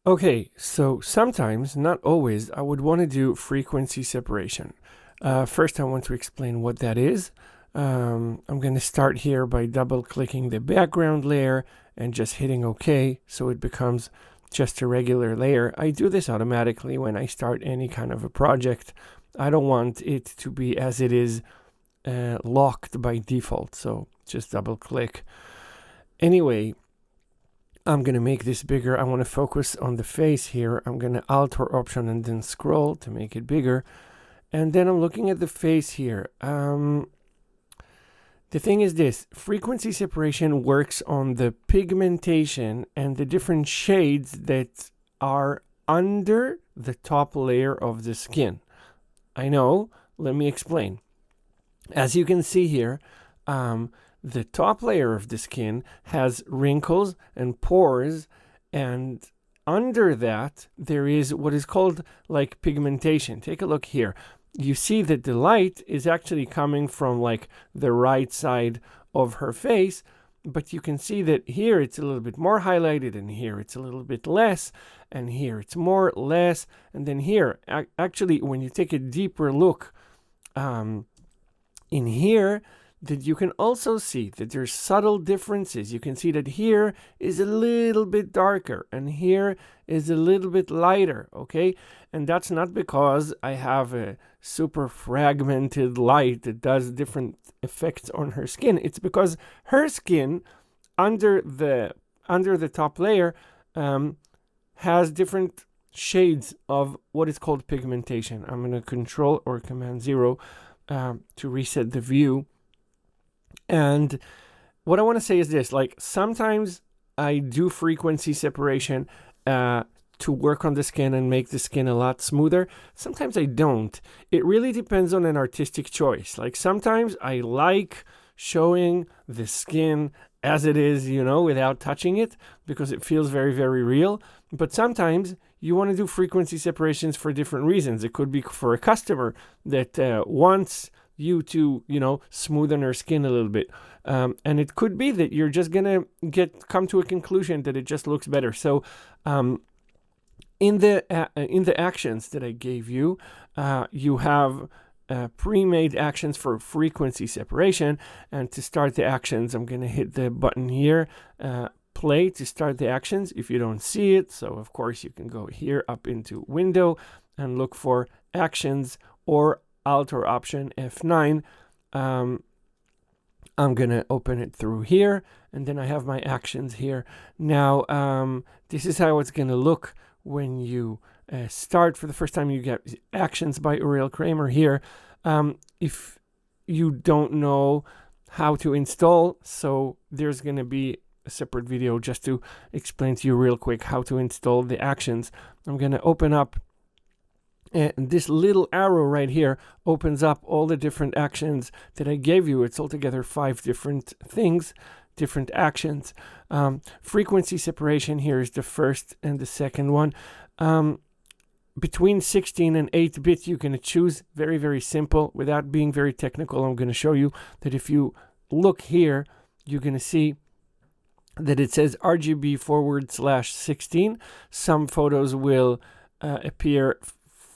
Okay, so sometimes, not always, I would want to do frequency separation. First, I want to explain what that is. I'm going to start here by double clicking the background layer and just hitting OK, so it becomes just a regular layer. I do this automatically when I start any kind of a project. I don't want it to be as it is locked by default, so just double click. Anyway, I'm going to make this bigger. I want to focus on the face here. I'm going to Alt or Option and then scroll to make it bigger. And then I'm looking at the face here. The thing is this, frequency separation works on the pigmentation and the different shades that are under the top layer of the skin. I know, let me explain. As you can see here, the top layer of the skin has wrinkles and pores, and under that there is what is called like pigmentation. Take a look here. You see that the light is actually coming from like the right side of her face, but you can see that here it's a little bit more highlighted, and here it's a little bit less, and here it's more, less, and then here, actually, when you take a deeper look in here, that you can also see that there's subtle differences. You can see that here is a little bit darker and here is a little bit lighter, okay? And that's not because I have a super fragmented light that does different effects on her skin. It's because her skin under the top layer has different shades of what is called pigmentation. I'm going to Control or Command 0 to reset the view. And what I want to say is this, like sometimes I do frequency separation to work on the skin and make the skin a lot smoother. Sometimes I don't. It really depends on an artistic choice. Like sometimes I like showing the skin as it is, you know, without touching it because it feels very, very real. But sometimes you want to do frequency separations for different reasons. It could be for a customer that wants you to, you know, smoothen her skin a little bit. And it could be that you're just going to come to a conclusion that it just looks better. So in the actions that I gave you, you have pre-made actions for frequency separation. And to start the actions, I'm going to hit the button here, play to start the actions if you don't see it. So of course you can go here up into Window and look for Actions, or Alt or Option F9. I'm going to open it through here, and then I have my actions here. Now, this is how it's going to look when you start for the first time. You get Actions by Uriel Kramer here. If you don't know how to install, so there's going to be a separate video just to explain to you real quick how to install the actions. I'm going to open up and this little arrow right here opens up all the different actions that I gave you. It's altogether 5 different things, different actions. Frequency separation here is the first and the second one. Between 16 and 8-bit, you can choose. Very, very simple. Without being very technical, I'm going to show you that if you look here, you're going to see that it says RGB/16. Some photos will appear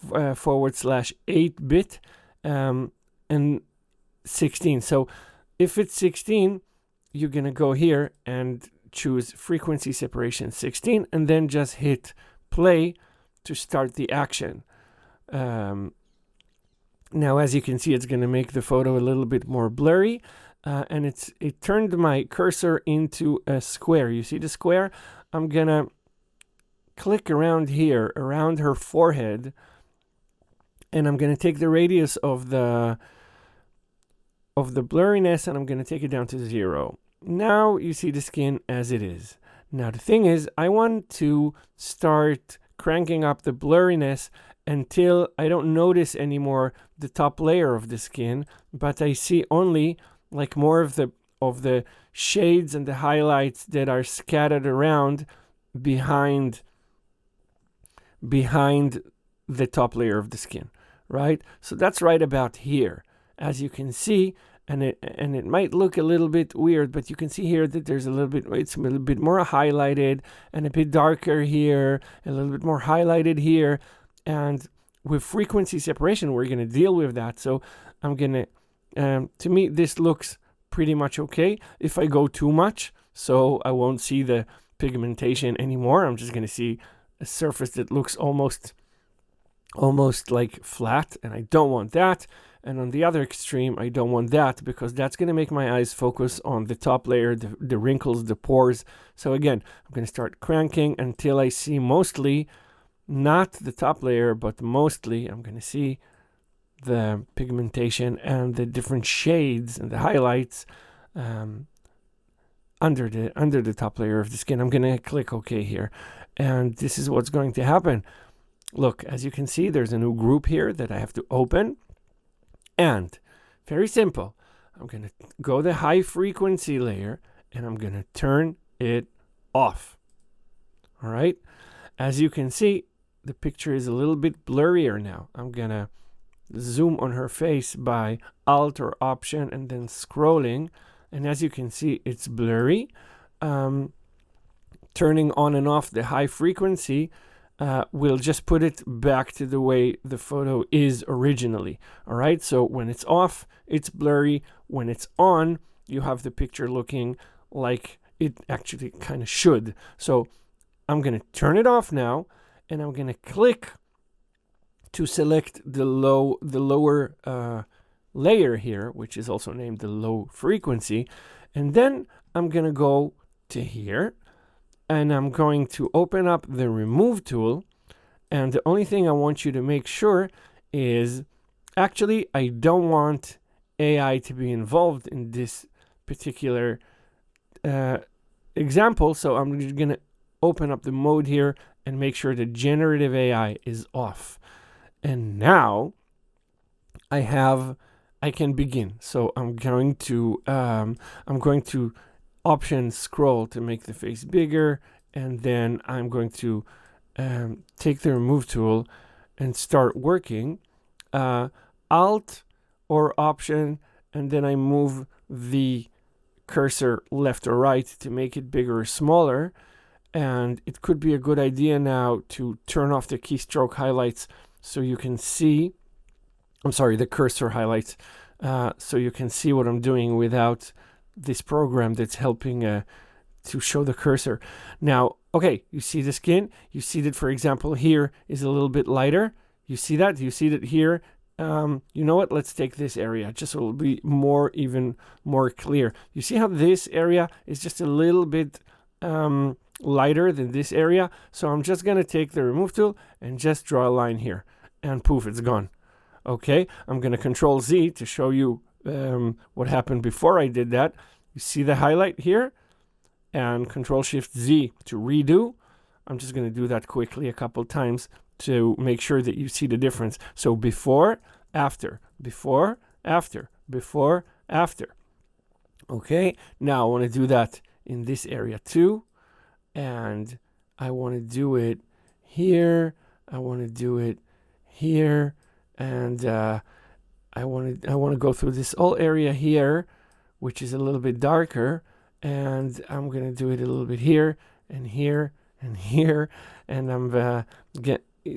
/8-bit and 16. So if it's 16, you're going to go here and choose frequency separation 16 and then just hit play to start the action. Now, as you can see, it's going to make the photo a little bit more blurry, and it turned my cursor into a square. You see the square? I'm going to click around here, around her forehead, and I'm going to take the radius of the blurriness, and I'm going to take it down to 0. Now you see the skin as it is. Now the thing is, I want to start cranking up the blurriness until I don't notice anymore the top layer of the skin, but I see only like more of the shades and the highlights that are scattered around behind the top layer of the skin, right? So that's right about here. As you can see, and it might look a little bit weird, but you can see here that there's it's a little bit more highlighted and a bit darker here, a little bit more highlighted here. And with frequency separation, we're going to deal with that. So I'm going to me, this looks pretty much okay. If I go too much, so I won't see the pigmentation anymore, I'm just going to see a surface that looks almost like flat, and I don't want that. And on the other extreme, I don't want that, because that's going to make my eyes focus on the top layer, the wrinkles, the pores. So again, I'm going to start cranking until I see mostly, not the top layer, but mostly I'm going to see the pigmentation and the different shades and the highlights under the top layer of the skin. I'm going to click OK here. And this is what's going to happen. Look, as you can see, there's a new group here that I have to open. And very simple, I'm going to go the high frequency layer and I'm going to turn it off. All right. As you can see, the picture is a little bit blurrier now. I'm going to zoom on her face by Alt or Option and then scrolling. And as you can see, it's blurry. Turning on and off the high frequency we'll just put it back to the way the photo is originally. All right, so when it's off, it's blurry. When it's on, you have the picture looking like it actually kind of should. So I'm going to turn it off now, and I'm going to click to select the lower layer here, which is also named the low frequency. And then I'm going to go to here, and I'm going to open up the remove tool. And the only thing I want you to make sure is, actually, I don't want AI to be involved in this particular example. So I'm just going to open up the mode here and make sure the generative AI is off. And now I can begin. So I'm going to Option scroll to make the face bigger, and then I'm going to take the remove tool and start working. Alt or Option, and then I move the cursor left or right to make it bigger or smaller. And it could be a good idea now to turn off the keystroke highlights so you can see, the cursor highlights, so you can see what I'm doing without this program that's helping to show the cursor. Now, okay, you see the skin. You see that, for example, here is a little bit lighter. You see that? You see that here? You know what? Let's take this area, just so it'll be even more clear. You see how this area is just a little bit lighter than this area? So I'm just going to take the remove tool and just draw a line here. And poof, it's gone. Okay, I'm going to Control Z to show you what happened before I did that. You see the highlight here, and Control Shift Z to redo. I'm just going to do that quickly a couple times to make sure that you see the difference. So before, after, before, after, before, after. Okay, now I want to do that in this area too, and I want to do it here. I want to do it here, and I want to go through this whole area here, which is a little bit darker, and I'm going to do it a little bit here and here and here, and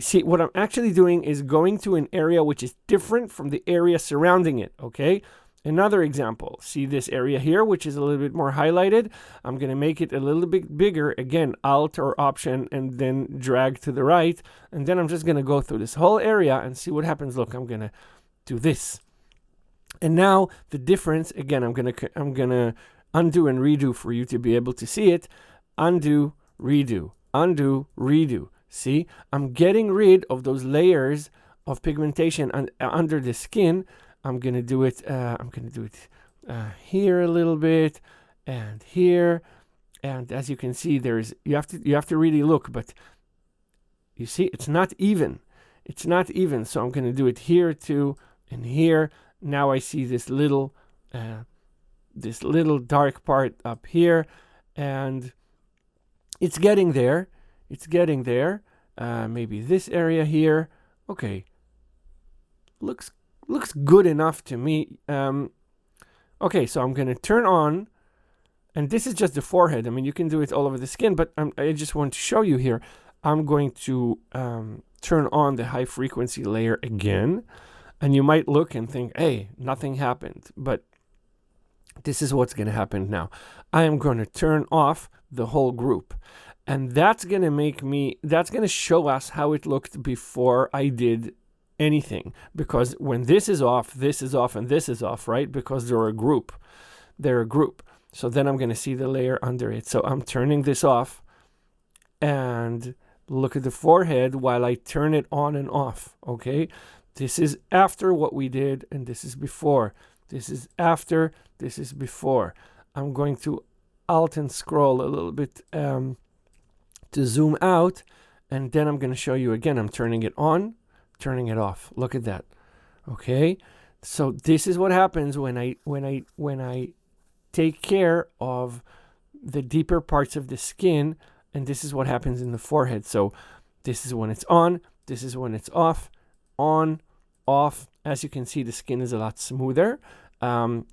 see what I'm actually doing is going to an area which is different from the area surrounding it. Okay, another example, see this area here, which is a little bit more highlighted. I'm going to make it a little bit bigger, again, Alt or Option, and then drag to the right, and then I'm just going to go through this whole area and see what happens. Look, I'm going to do this, and now the difference, again, I'm gonna undo and redo for you to be able to see it. Undo, redo, undo, redo. See, I'm getting rid of those layers of pigmentation under the skin. I'm gonna do it here a little bit, and here, and as you can see, you have to really look, but you see it's not even. It's not even, so I'm gonna do it here too. And here, now I see this little dark part up here, and it's getting there. It's getting there. Maybe this area here. Okay, looks good enough to me. Okay, so I'm going to turn on, and this is just the forehead. I mean, you can do it all over the skin, but I just want to show you here. I'm going to turn on the high frequency layer again, and you might look and think, hey, nothing happened, but this is what's going to happen now. I am going to turn off the whole group, and that's going to show us how it looked before I did anything, because when this is off, and this is off, right? Because they're a group. So then I'm going to see the layer under it. So I'm turning this off, and look at the forehead while I turn it on and off. Okay, this is after what we did, and this is before. This is after, this is before. I'm going to alt and scroll a little bit to zoom out, and then I'm going to show you again. I'm turning it on, turning it off. Look at that. Okay, so this is what happens when I take care of the deeper parts of the skin, and this is what happens in the forehead. So this is when it's on, this is when it's off, on, off. As you can see, the skin is a lot smoother. I'm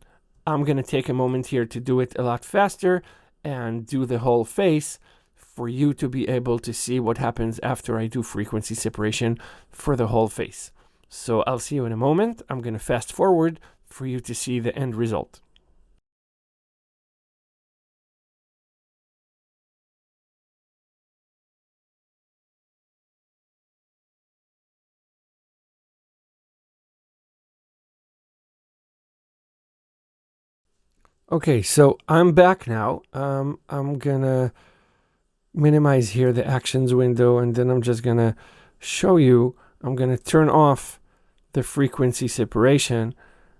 going to take a moment here to do it a lot faster and do the whole face for you to be able to see what happens after I do frequency separation for the whole face. So I'll see you in a moment. I'm going to fast forward for you to see the end result. Okay, so I'm back now. I'm gonna minimize here the actions window, and then I'm just gonna show you. I'm gonna turn off the frequency separation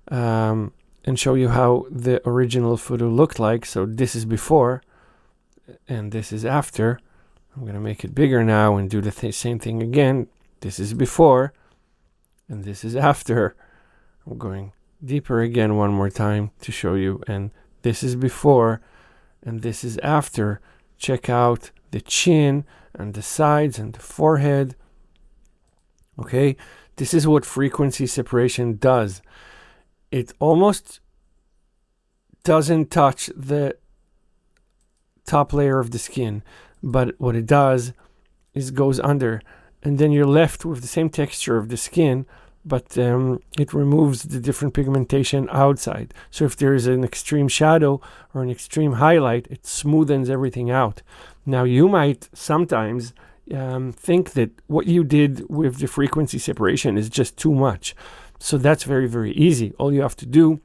and show you how the original photo looked like. So this is before, and this is after. I'm gonna make it bigger now and do the same thing again. This is before, and this is after. I'm going deeper again one more time to show you, and this is before and this is after. Check out the chin and the sides and the forehead. Okay, this is what frequency separation does. It almost doesn't touch the top layer of the skin, but what it does is goes under, and then you're left with the same texture of the skin, but it removes the different pigmentation outside. So if there is an extreme shadow or an extreme highlight, it smoothens everything out. Now you might sometimes think that what you did with the frequency separation is just too much. So that's very, very easy. All you have to do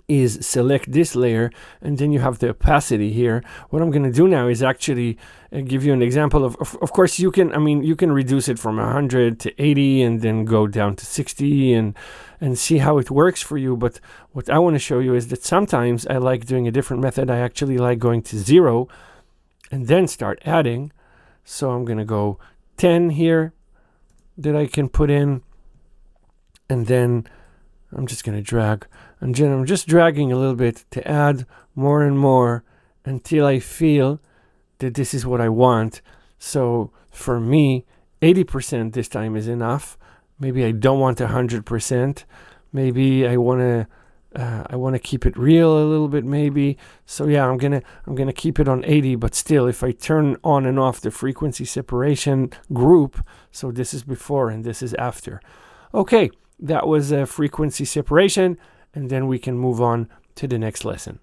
is select this layer, and then you have the opacity here. What I'm going to do now is actually give you an example of course you can reduce it from 100 to 80 and then go down to 60 and see how it works for you. But what I want to show you is that sometimes I like doing a different method. I actually like going to 0 and then start adding. So I'm going to go 10 here that I can put in, and then I'm just going to drag. And then I'm just dragging a little bit to add more and more until I feel that this is what I want. So for me, 80% this time is enough. Maybe I don't want 100%. Maybe I want to keep it real a little bit, maybe. So yeah, I'm gonna keep it on 80. But still, if I turn on and off the frequency separation group, so this is before and this is after. Okay, that was a frequency separation. And then we can move on to the next lesson.